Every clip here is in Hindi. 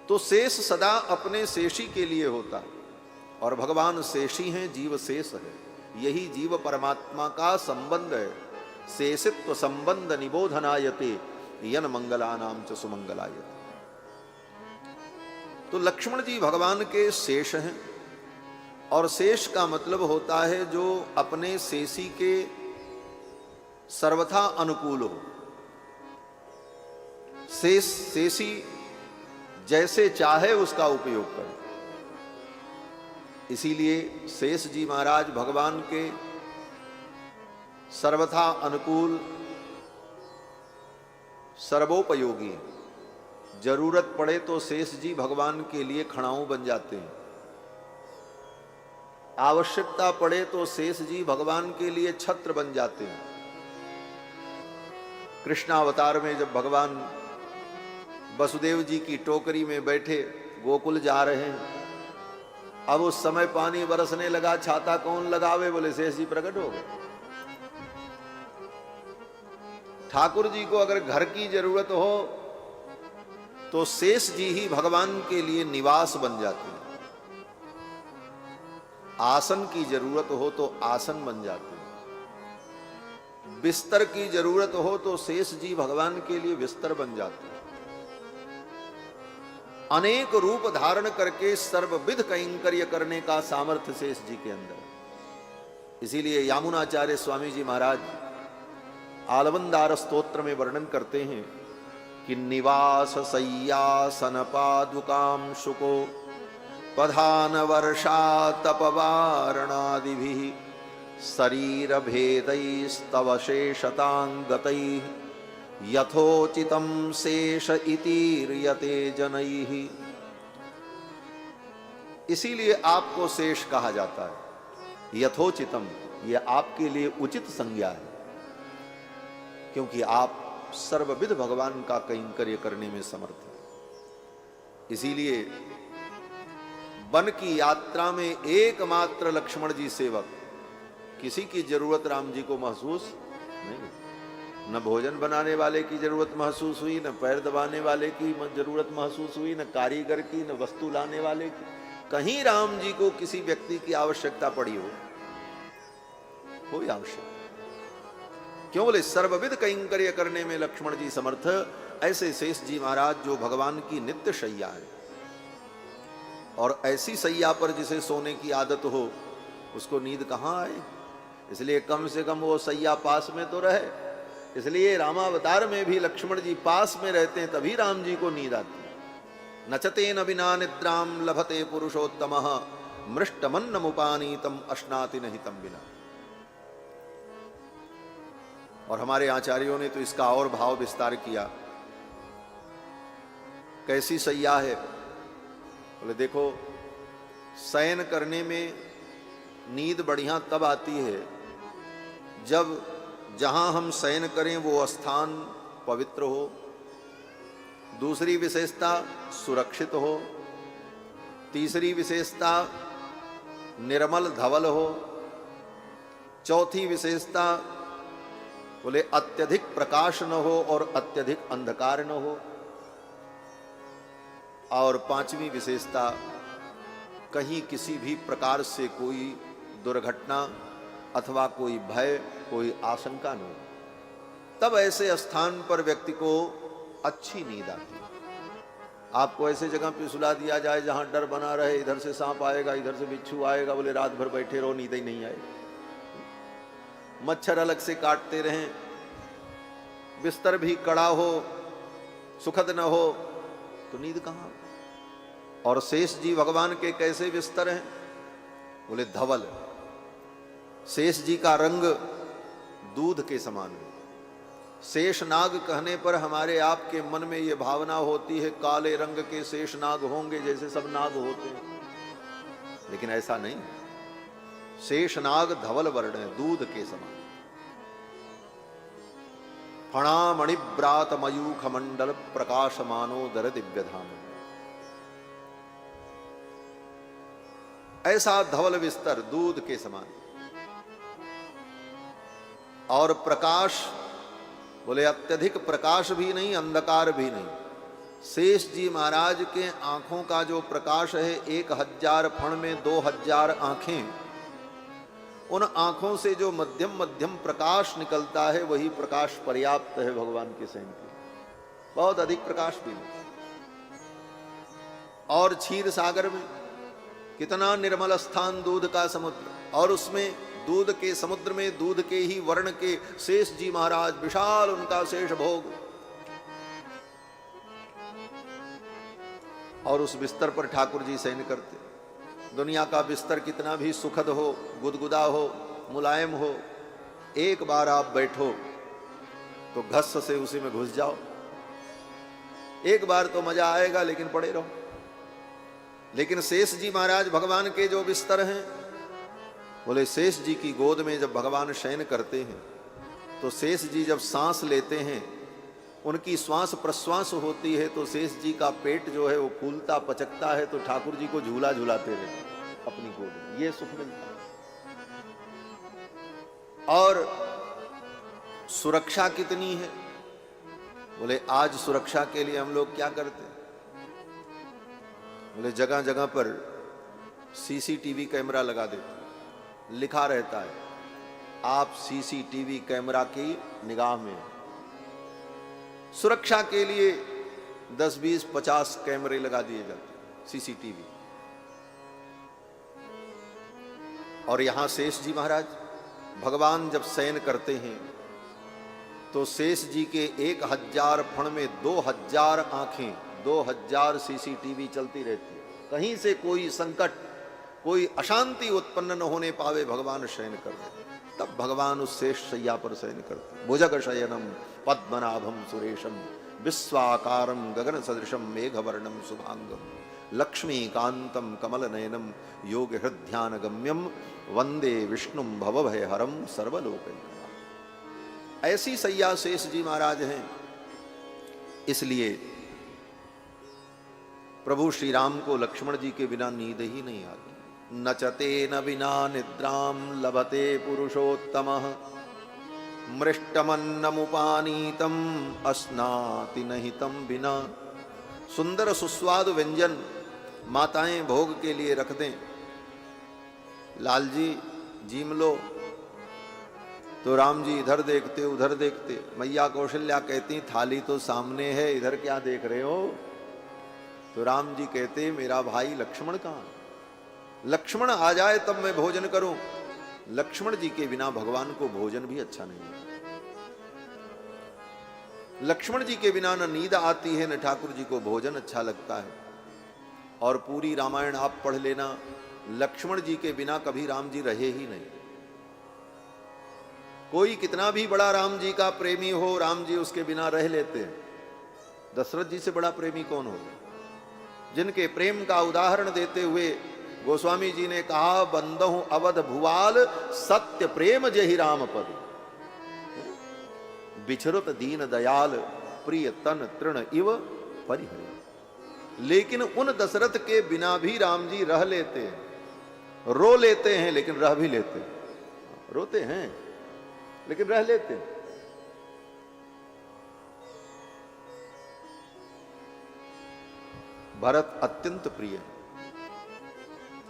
तो शेष सदा अपने शेषी के लिए होता है, और भगवान शेषी हैं, जीव शेष है। यही जीव परमात्मा का संबंध है। शेषित्व संबंध निबोधनायते यन मंगलानाम च सुमंगलायते। तो लक्ष्मण जी भगवान के शेष हैं, और शेष का मतलब होता है जो अपने शेषी के सर्वथा अनुकूल हो। शेषी जैसे चाहे उसका उपयोग करे। इसीलिए शेष जी महाराज भगवान के सर्वथा अनुकूल, सर्वोपयोगी हैं। जरूरत पड़े तो शेष जी भगवान के लिए खड़ाऊं बन जाते हैं। आवश्यकता पड़े तो शेष जी भगवान के लिए छत्र बन जाते हैं। कृष्णावतार में जब भगवान वसुदेव जी की टोकरी में बैठे गोकुल जा रहे हैं, अब उस समय पानी बरसने लगा, छाता कौन लगावे? बोले शेष जी प्रकट हो गए। ठाकुर जी को अगर घर की जरूरत हो तो शेष जी ही भगवान के लिए निवास बन जाते हैं। आसन की जरूरत हो तो आसन बन जाते हैं। बिस्तर की जरूरत हो तो शेष जी भगवान के लिए बिस्तर बन जाते हैं। अनेक रूप धारण करके सर्वविध कैंकर्य करने का सामर्थ्य शेष जी के अंदर। इसीलिए यामुनाचार्य स्वामी जी महाराज आलवंदार स्तोत्र में वर्णन करते हैं कि निवास सय्यासन पादुकाम शुको पधान वर्षा तपवारणादिभिः शरीर भेदैस्तव शेषतांगतैः यथोचितं शेष इतीर्यते जनैः। इसीलिए आपको शेष कहा जाता है। यथोचितम, यह आपके लिए उचित संज्ञा है, क्योंकि आप सर्वविध भगवान का कैंकर्य करने में समर्थ हैं। इसीलिए वन की यात्रा में एकमात्र लक्ष्मण जी सेवक, किसी की जरूरत राम जी को महसूस नहीं। न भोजन बनाने वाले की जरूरत महसूस हुई, न पैर दबाने वाले की जरूरत महसूस हुई, न कारीगर की, न वस्तु लाने वाले की। कहीं राम जी को किसी व्यक्ति की आवश्यकता पड़ी हो? कोई आवश्यकता। क्यों? बोले सर्वविध कैंकर्य करने में लक्ष्मण जी समर्थ। ऐसे शेष जी महाराज जो भगवान की नित्य शैया है, और ऐसी शैया पर जिसे सोने की आदत हो उसको नींद कहां आए? इसलिए कम से कम वो शैया पास में तो रहे। इसलिए रामावतार में भी लक्ष्मण जी पास में रहते हैं, तभी राम जी को नींद आती है। नचतेन विना निद्राम लभते पुरुषोत्तमः मृष्टमन्नमुपानीतम अश्नाति नहितम विना। और हमारे आचार्यों ने तो इसका और भाव विस्तार किया। कैसी शैया है? बोले देखो, शयन करने में नींद बढ़िया तब आती है जब जहां हम शयन करें वो स्थान पवित्र हो। दूसरी विशेषता सुरक्षित हो। तीसरी विशेषता निर्मल धवल हो। चौथी विशेषता बोले अत्यधिक प्रकाश न हो और अत्यधिक अंधकार न हो। और पांचवी विशेषता कहीं किसी भी प्रकार से कोई दुर्घटना अथवा कोई भय, कोई आशंका न हो। तब ऐसे स्थान पर व्यक्ति को अच्छी नींद आती है। आपको ऐसे जगह पे सुला दिया जाए जहां डर बना रहे, इधर से सांप आएगा, इधर से बिच्छू आएगा, बोले रात भर बैठे रहो, नींद ही नहीं आएगी। मच्छर अलग से काटते रहें, बिस्तर भी कड़ा हो, सुखद न हो, तो नींद कहां? और शेष जी भगवान के कैसे बिस्तर हैं? बोले धवल। शेष जी का रंग दूध के समान है। शेष नाग कहने पर हमारे आपके मन में ये भावना होती है काले रंग के शेष नाग होंगे, जैसे सब नाग होते हैं, लेकिन ऐसा नहीं। शेष नाग धवल वर्ण है, दूध के समान। फणा मणिव्रात मयूख मंडल प्रकाशमानो दर दिव्य धाम। ऐसा धवल विस्तर दूध के समान। और प्रकाश बोले अत्यधिक प्रकाश भी नहीं, अंधकार भी नहीं, शेष जी महाराज के आंखों का जो प्रकाश है 1000 फण में 2000 आंखें, उन आंखों से जो मध्यम मध्यम प्रकाश निकलता है वही प्रकाश पर्याप्त है भगवान के शयन के, बहुत अधिक प्रकाश भी नहीं। और क्षीर सागर में कितना निर्मल स्थान, दूध का समुद्र, और उसमें दूध के समुद्र में दूध के ही वर्ण के शेष जी महाराज, विशाल उनका शेष भोग, और उस बिस्तर पर ठाकुर जी शयन करते। दुनिया का बिस्तर कितना भी सुखद हो, गुदगुदा हो, मुलायम हो, एक बार आप बैठो तो घस से उसी में घुस जाओ। एक बार तो मजा आएगा लेकिन पड़े रहो। लेकिन शेष जी महाराज भगवान के जो बिस्तर हैं, बोले शेष जी की गोद में जब भगवान शयन करते हैं तो शेष जी जब सांस लेते हैं, उनकी श्वास प्रश्वास होती है तो शेष जी का पेट जो है वो फूलता पचकता है, तो ठाकुर जी को झूला झूलाते रहते अपनी गोद में, ये सुख मिलता है। और सुरक्षा कितनी है, बोले आज सुरक्षा के लिए हम लोग क्या करते हैं, बोले जगह जगह पर सीसीटीवी कैमरा लगा देते, लिखा रहता है आप सीसीटीवी कैमरा की निगाह में। सुरक्षा के लिए 10, 20, 50 कैमरे लगा दिए जाते सीसीटीवी। और यहां शेष जी महाराज भगवान जब शयन करते हैं तो शेष जी के 1000 फण में 2000 आंखें, 2000 सीसीटीवी चलती रहती है। कहीं से कोई संकट, कोई अशांति उत्पन्न न होने पावे, भगवान शयन कर रहे। तब भगवान उस शेष शैया पर शयन करते। भुजग शयनम पद्मनाभम सुरेशम विश्वाकारम गगन सदृशम मेघवर्णम शुभांगम लक्ष्मीकांतम कमल नयनम योग हृदयान गम्यम वंदे विष्णुम भवभयहरम सर्वलोकैकनाथम। ऐसी सैया शेष जी महाराज हैं। इसलिए प्रभु श्री राम को लक्ष्मण जी के बिना नींद ही नहीं आती। नचते न बिना निद्राम लभते पुरुषोत्तमः मृष्टमन्नमुपानीतम अस्नाति नहीं तम बिना। सुंदर सुस्वादु व्यंजन माताएं भोग के लिए रख दें, लाल जी जीम लो, तो राम जी इधर देखते उधर देखते। मैया कौशल्या कहती थाली तो सामने है, इधर क्या देख रहे हो। तो राम जी कहते मेरा भाई लक्ष्मण कहाँ, लक्ष्मण आ जाए तब मैं भोजन करूं। लक्ष्मण जी के बिना भगवान को भोजन भी अच्छा नहीं है। लक्ष्मण जी के बिना न नींद आती है, न ठाकुर जी को भोजन अच्छा लगता है। और पूरी रामायण आप पढ़ लेना, लक्ष्मण जी के बिना कभी राम जी रहे ही नहीं। कोई कितना भी बड़ा राम जी का प्रेमी हो, राम जी उसके बिना रह लेते हैं। दशरथ जी से बड़ा प्रेमी कौन हो, जिनके प्रेम का उदाहरण देते हुए गोस्वामी जी ने कहा बंदहु अवध भुवाल सत्य प्रेम जहि राम पद बिछरुत दीन दयाल प्रिय तन तृण इव परिहरे। लेकिन उन दशरथ के बिना भी राम जी रह लेते हैं, रो लेते हैं लेकिन रह भी लेते हैं। रोते हैं लेकिन रह लेते हैं। भरत अत्यंत प्रिय है।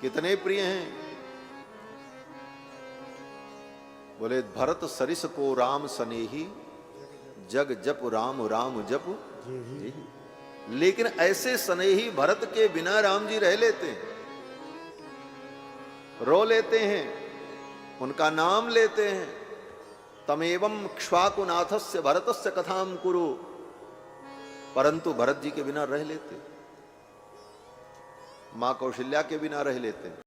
कितने प्रिय हैं, बोले भरत सरिस को राम सनेही जग जप राम राम जप जेहि। लेकिन ऐसे सनेही भरत के बिना राम जी रह लेते हैं, रो लेते हैं, उनका नाम लेते हैं। तमेवं क्ष्वाकुनाथस्य भरतस्य कथाम कुरु, परंतु भरत जी के बिना रह लेते, मां कौशल्या के बिना रह लेते हैं।